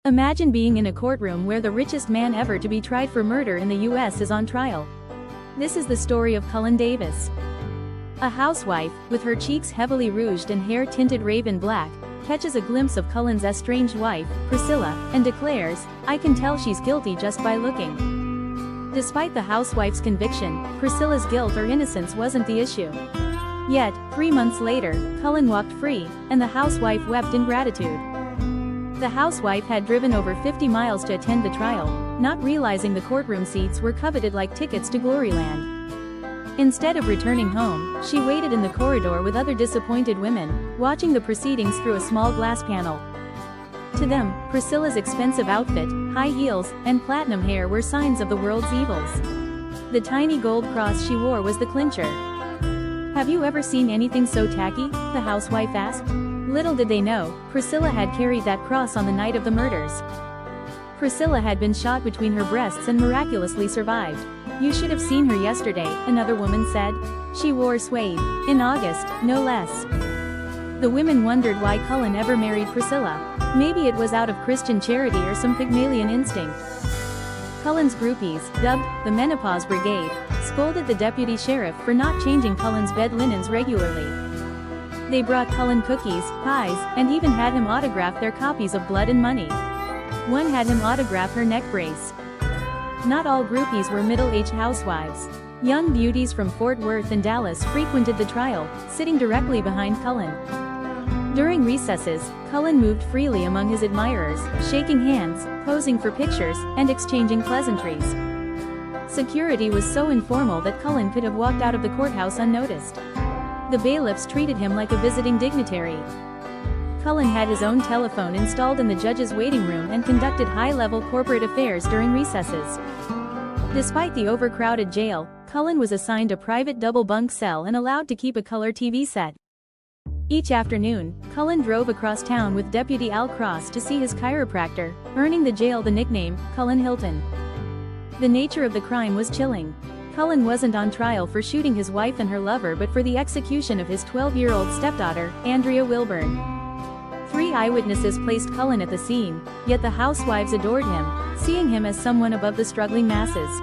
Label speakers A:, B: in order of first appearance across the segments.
A: Imagine being in a courtroom where the richest man ever to be tried for murder in the US is on trial. This is the story of Cullen Davis. A housewife, with her cheeks heavily rouged and hair tinted raven black, catches a glimpse of Cullen's estranged wife, Priscilla, and declares, "I can tell she's guilty just by looking." Despite the housewife's conviction, Priscilla's guilt or innocence wasn't the issue. Yet, 3 months later, Cullen walked free, and the housewife wept in gratitude. The housewife had driven over 50 miles to attend the trial, not realizing the courtroom seats were coveted like tickets to Gloryland. Instead of returning home, she waited in the corridor with other disappointed women, watching the proceedings through a small glass panel. To them, Priscilla's expensive outfit, high heels, and platinum hair were signs of the world's evils. The tiny gold cross she wore was the clincher. "Have you ever seen anything so tacky?" the housewife asked. Little did they know, Priscilla had carried that cross on the night of the murders. Priscilla had been shot between her breasts and miraculously survived. "You should have seen her yesterday," another woman said. "She wore suede. In August, no less." The women wondered why Cullen ever married Priscilla. Maybe it was out of Christian charity or some Pygmalion instinct. Cullen's groupies, dubbed the Menopause Brigade, scolded the deputy sheriff for not changing Cullen's bed linens regularly. They brought Cullen cookies, pies, and even had him autograph their copies of Blood and Money. One had him autograph her neck brace. Not all groupies were middle-aged housewives. Young beauties from Fort Worth and Dallas frequented the trial, sitting directly behind Cullen. During recesses, Cullen moved freely among his admirers, shaking hands, posing for pictures, and exchanging pleasantries. Security was so informal that Cullen could have walked out of the courthouse unnoticed. The bailiffs treated him like a visiting dignitary. Cullen had his own telephone installed in the judge's waiting room and conducted high-level corporate affairs during recesses. Despite the overcrowded jail, Cullen was assigned a private double-bunk cell and allowed to keep a color TV set. Each afternoon, Cullen drove across town with Deputy Al Cross to see his chiropractor, earning the jail the nickname, Cullen Hilton. The nature of the crime was chilling. Cullen wasn't on trial for shooting his wife and her lover but for the execution of his 12-year-old stepdaughter, Andrea Wilburn. 3 eyewitnesses placed Cullen at the scene, yet the housewives adored him, seeing him as someone above the struggling masses.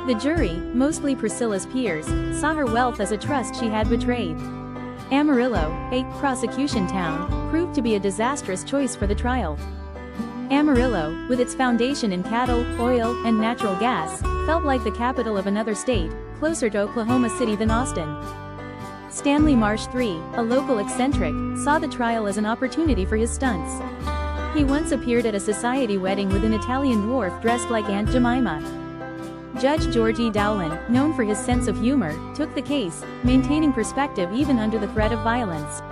A: The jury, mostly Priscilla's peers, saw her wealth as a trust she had betrayed. Amarillo, a prosecution town, proved to be a disastrous choice for the trial. Amarillo, with its foundation in cattle, oil, and natural gas, felt like the capital of another state, closer to Oklahoma City than Austin. Stanley Marsh III, a local eccentric, saw the trial as an opportunity for his stunts. He once appeared at a society wedding with an Italian dwarf dressed like Aunt Jemima. Judge George E. Dowlin, known for his sense of humor, took the case, maintaining perspective even under the threat of violence.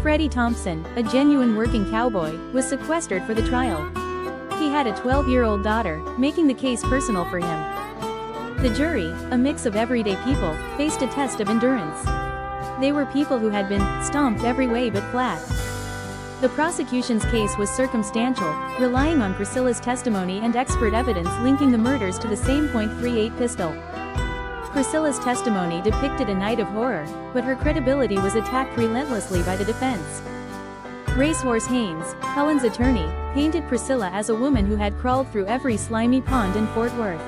A: Freddie Thompson, a genuine working cowboy, was sequestered for the trial. He had a 12-year-old daughter, making the case personal for him. The jury, a mix of everyday people, faced a test of endurance. They were people who had been stomped every way but flat. The prosecution's case was circumstantial, relying on Priscilla's testimony and expert evidence linking the murders to the same .38 pistol. Priscilla's testimony depicted a night of horror, but her credibility was attacked relentlessly by the defense. Racehorse Haynes, Cullen's attorney, painted Priscilla as a woman who had crawled through every slimy pond in Fort Worth.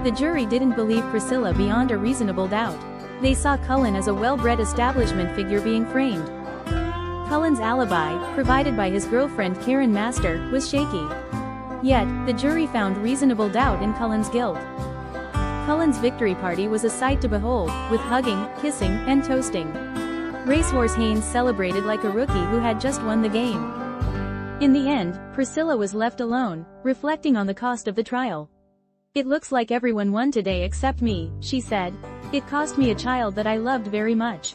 A: The jury didn't believe Priscilla beyond a reasonable doubt. They saw Cullen as a well-bred establishment figure being framed. Cullen's alibi, provided by his girlfriend Karen Master, was shaky. Yet, the jury found reasonable doubt in Cullen's guilt. Cullen's victory party was a sight to behold, with hugging, kissing, and toasting. Racehorse Haynes celebrated like a rookie who had just won the game. In the end, Priscilla was left alone, reflecting on the cost of the trial. "It looks like everyone won today except me," she said. "It cost me a child that I loved very much."